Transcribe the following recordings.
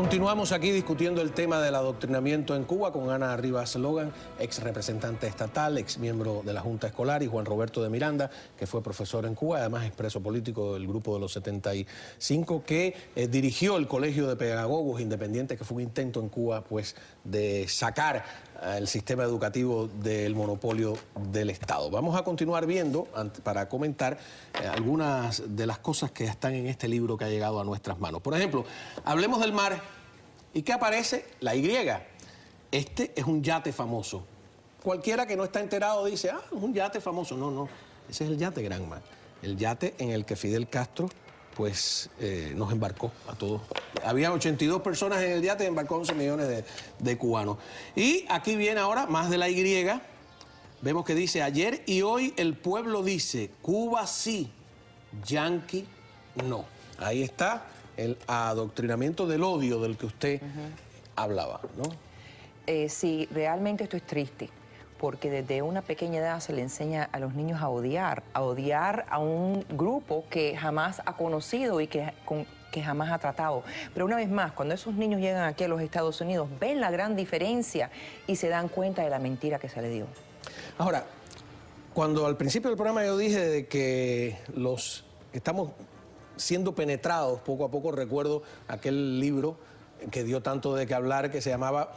Continuamos aquí discutiendo el tema del adoctrinamiento en Cuba con Ana Rivas Logan, ex representante estatal, ex miembro de la Junta Escolar, y Juan Roberto de Miranda, que fue profesor en Cuba, además expreso político del Grupo de los 75, que dirigió el Colegio de Pedagogos Independientes, que fue un intento en Cuba pues de sacar el sistema educativo del monopolio del Estado. Vamos a continuar viendo, para comentar algunas de las cosas que están en este libro que ha llegado a nuestras manos. Por ejemplo, hablemos del mar. ¿Y qué aparece? La Y. Este es un yate famoso. Cualquiera que no está enterado dice, ah, es un yate famoso. No, no, ese es el yate Granma. El yate en el que Fidel Castro pues nos embarcó a todos. Había 82 personas en el yate y embarcó 11 millones de cubanos. Y aquí viene ahora más de la Y. Vemos que dice, ayer y hoy el pueblo dice, Cuba sí, Yankee no. Ahí está el adoctrinamiento del odio del que usted hablaba, ¿no? Sí, realmente esto es triste, porque desde una pequeña edad se le enseña a los niños a odiar a un grupo que jamás ha conocido y que jamás ha tratado. Pero una vez más, cuando esos niños llegan aquí a los Estados Unidos, ven la gran diferencia y se dan cuenta de la mentira que se le dio. Ahora, cuando al principio del programa yo dije de que los estamos siendo penetrados poco a poco, recuerdo aquel libro que dio tanto de qué hablar, que se llamaba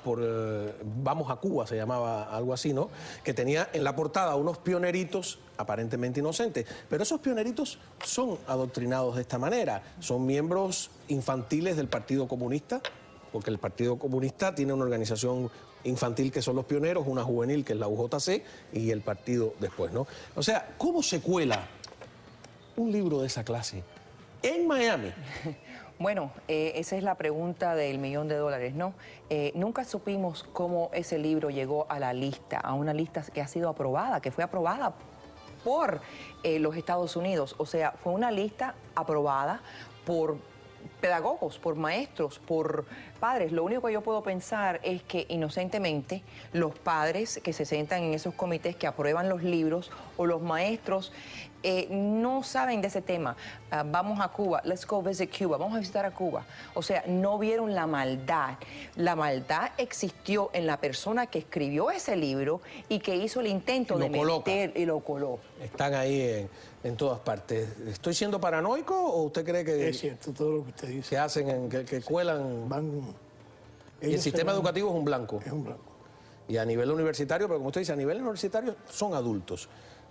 Vamos a Cuba, se llamaba algo así, ¿no? Que tenía en la portada unos pioneritos aparentemente inocentes, pero esos pioneritos son adoctrinados de esta manera, son miembros infantiles del Partido Comunista, porque el Partido Comunista tiene una organización infantil que son los pioneros, una juvenil que es la UJC y el partido después, ¿no? O sea, ¿cómo se cuela un libro de esa clase en Miami? Bueno, esa es la pregunta del $1.000.000, ¿no? Nunca supimos cómo ese libro llegó a la lista, a una lista que ha sido aprobada, que fue aprobada por los Estados Unidos. O sea, fue una lista aprobada por pedagogos, por maestros, por padres. Lo único que yo puedo pensar es que inocentemente los padres que se sientan en esos comités que aprueban los libros o los maestros no saben de ese tema. Vamos a Cuba, let's go visit Cuba, vamos a visitar a Cuba. O sea, no vieron la maldad. La maldad existió en la persona que escribió ese libro y que hizo el intento de meter y lo coló. Están ahí en todas partes. ¿Estoy siendo paranoico o usted cree que es cierto todo lo que usted dice? Que hacen, que cuelan. Y el sistema educativo es un blanco. Es un blanco. Y a nivel universitario, pero como usted dice, a nivel universitario son adultos.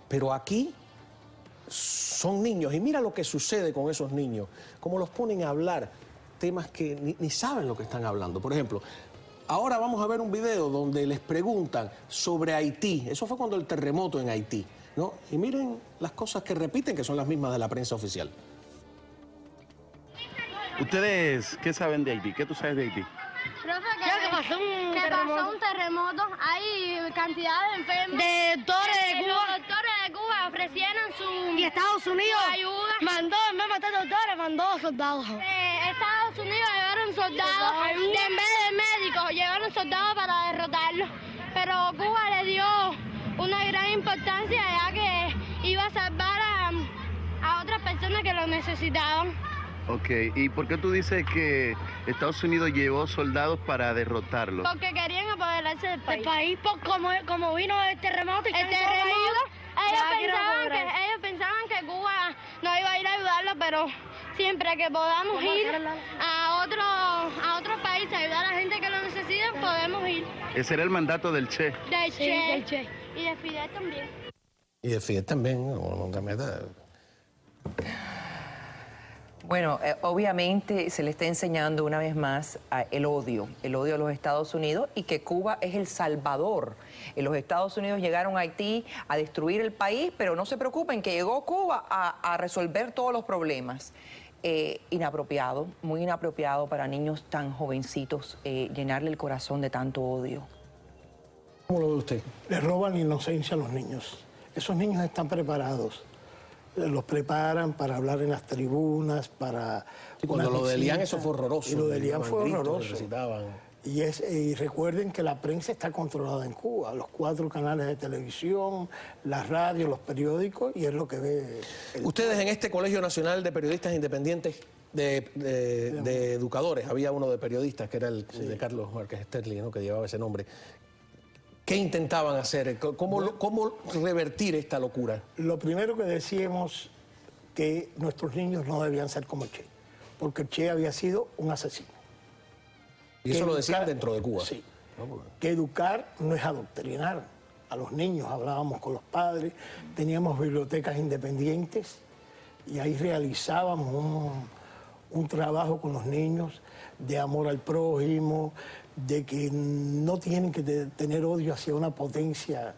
Pero aquí son niños. Y mira lo que sucede con esos niños. Cómo los ponen a hablar temas que ni saben lo que están hablando. Por ejemplo, ahora vamos a ver un video donde les preguntan sobre Haití. Eso fue cuando el terremoto en Haití, ¿no? Y miren las cosas que repiten, que son las mismas de la prensa oficial. ¿Ustedes qué saben de Haití? ¿Qué tú sabes de Haití? Profe, que pasó un terremoto, hay cantidad de enfermos. De doctores de Cuba. Los doctores de Cuba ofrecieron su y Estados Unidos ayuda. Mandó, en vez de matar doctores, mandó soldados. Estados Unidos llevaron soldados, en vez de médicos, llevaron soldados para derrotarlos. Pero Cuba le dio una gran importancia, ya que iba a salvar a otras personas que lo necesitaban. Ok, ¿y por qué tú dices que Estados Unidos llevó soldados para derrotarlos? Porque querían apoderarse del país. El país, como vino el terremoto y ellos pensaban que Cuba no iba a ir a ayudarlos, pero siempre que podamos ir a otros países a ayudar a la gente que lo necesita, podemos ir. Ese era el mandato del Che. Del Che. Y de Fidel también. Y de Fidel también, Bueno, obviamente se le está enseñando una vez más el odio a los Estados Unidos y que Cuba es el salvador. Los Estados Unidos llegaron a Haití a destruir el país, pero no se preocupen que llegó Cuba a resolver todos los problemas. Inapropiado, muy inapropiado para niños tan jovencitos llenarle el corazón de tanto odio. ¿Cómo lo ve usted? Le roban la inocencia a los niños. Esos niños están preparados. Los preparan para hablar en las tribunas, para... Y cuando lo de Elian, eso fue horroroso. Y lo de Elian fue horroroso. Recitaban. Y recuerden que la prensa está controlada en Cuba, los 4 canales de televisión, las radios, los periódicos, y es lo que ve... Ustedes en este Colegio Nacional de Periodistas Independientes, de educadores, había uno de periodistas, que era el de Carlos Márquez Sterling, ¿no?, que llevaba ese nombre. ¿Qué intentaban hacer? ¿Cómo revertir esta locura? Lo primero que decíamos, que nuestros niños no debían ser como Che, porque Che había sido un asesino. Y eso lo decían dentro de Cuba. Sí. Que educar no es adoctrinar a los niños. Hablábamos con los padres, teníamos bibliotecas independientes y ahí realizábamos un trabajo con los niños de amor al prójimo, de que no tienen que tener odio hacia una potencia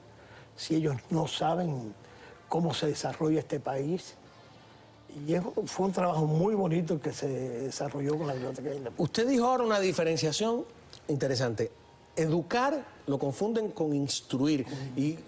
si ellos no saben cómo se desarrolla este país. Y fue un trabajo muy bonito que se desarrolló con la Biblioteca Independiente. Usted dijo ahora una diferenciación interesante. Educar lo confunden con instruir. Y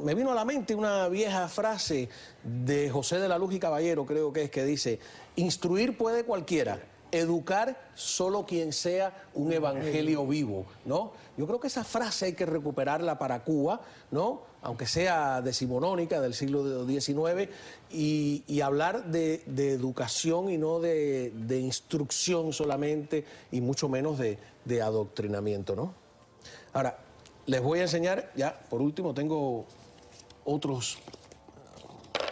me vino a la mente una vieja frase de José de la Luz y Caballero, creo que es, que dice: instruir puede cualquiera, educar solo quien sea un evangelio vivo, ¿no? Yo creo que esa frase hay que recuperarla para Cuba, ¿no?, aunque sea decimonónica, del siglo XIX, y hablar de educación y no de instrucción solamente, y mucho menos de adoctrinamiento, ¿no? Ahora, les voy a enseñar, ya por último tengo otros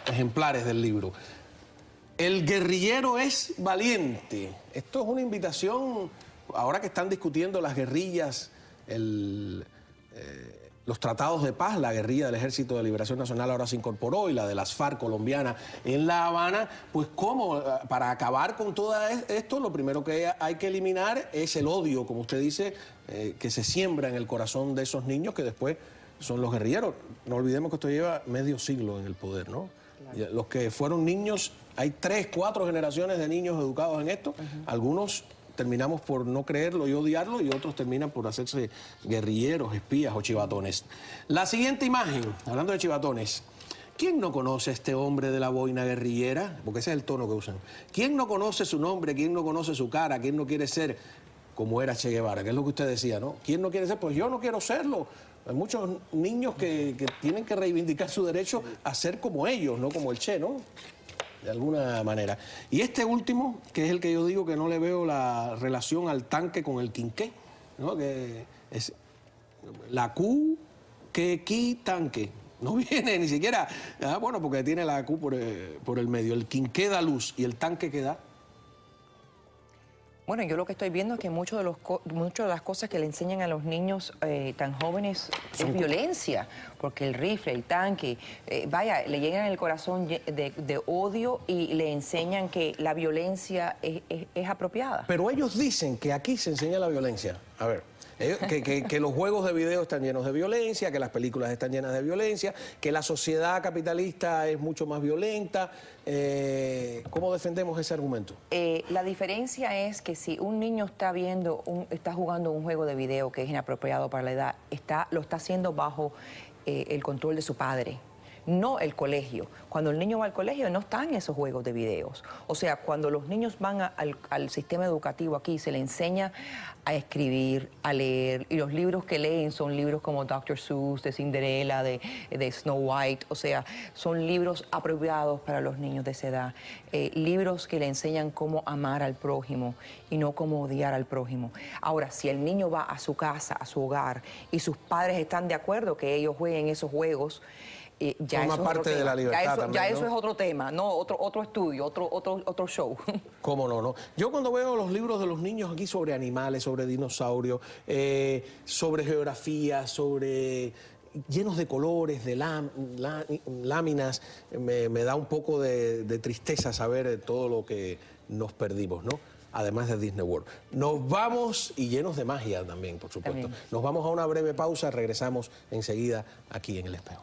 ejemplares del libro. El guerrillero es valiente. Esto es una invitación, ahora que están discutiendo las guerrillas, los tratados de paz, la guerrilla del Ejército de Liberación Nacional ahora se incorporó, y la de las FARC colombiana en La Habana, pues cómo, para acabar con todo esto, lo primero que hay que eliminar es el odio, como usted dice, que se siembra en el corazón de esos niños que después son los guerrilleros. No olvidemos que esto lleva medio siglo en el poder, ¿no? Claro. Los que fueron niños, hay 3, 4 generaciones de niños educados en esto, algunos terminamos por no creerlo y odiarlo, y otros terminan por hacerse guerrilleros, espías o chivatones. La siguiente imagen, hablando de chivatones, ¿quién no conoce a este hombre de la boina guerrillera? Porque ese es el tono que usan. ¿Quién no conoce su nombre? ¿Quién no conoce su cara? ¿Quién no quiere ser como era Che Guevara? Que es lo que usted decía, ¿no? ¿Quién no quiere ser? Pues yo no quiero serlo. Hay muchos niños que tienen que reivindicar su derecho a ser como ellos, no como el Che, ¿no?, de alguna manera. Y este último, que es el que yo digo que no le veo la relación al tanque con el quinqué, ¿no?, que es la Q, que qui, tanque. No viene ni siquiera, bueno, porque tiene la Q por el medio. El quinqué da luz, y el tanque que da. Bueno, yo lo que estoy viendo es que muchas de las cosas que le enseñan a los niños tan jóvenes es violencia, porque el rifle, el tanque, vaya, le llegan el corazón de odio, y le enseñan que la violencia es apropiada. Pero ellos dicen que aquí se enseña la violencia. A ver, que los juegos de video están llenos de violencia, que las películas están llenas de violencia, que la sociedad capitalista es mucho más violenta. ¿Cómo defendemos ese argumento? La diferencia es que si un niño está jugando un juego de video que es inapropiado para la edad, lo está haciendo bajo el control de su padre, no el colegio. Cuando el niño va al colegio no están esos juegos de videos. O sea, cuando los niños van al sistema educativo aquí, se les enseña a escribir, a leer, y los libros que leen son libros como Dr. Seuss, de Cinderella, de Snow White. O sea, son libros apropiados para los niños de esa edad. Libros que le enseñan cómo amar al prójimo y no cómo odiar al prójimo. Ahora, si el niño va a su casa, a su hogar, y sus padres están de acuerdo que ellos jueguen esos juegos, ya forma eso parte de la libertad también, ya eso ¿no? es otro tema, ¿no? Otro estudio, otro show. ¿Cómo no, no? Yo cuando veo los libros de los niños aquí sobre animales, sobre dinosaurios, sobre geografía, llenos de colores, de láminas, me da un poco de tristeza saber todo lo que nos perdimos, ¿no? Además de Disney World. Nos vamos, y llenos de magia también, por supuesto. Nos vamos a una breve pausa, regresamos enseguida aquí en El Espejo.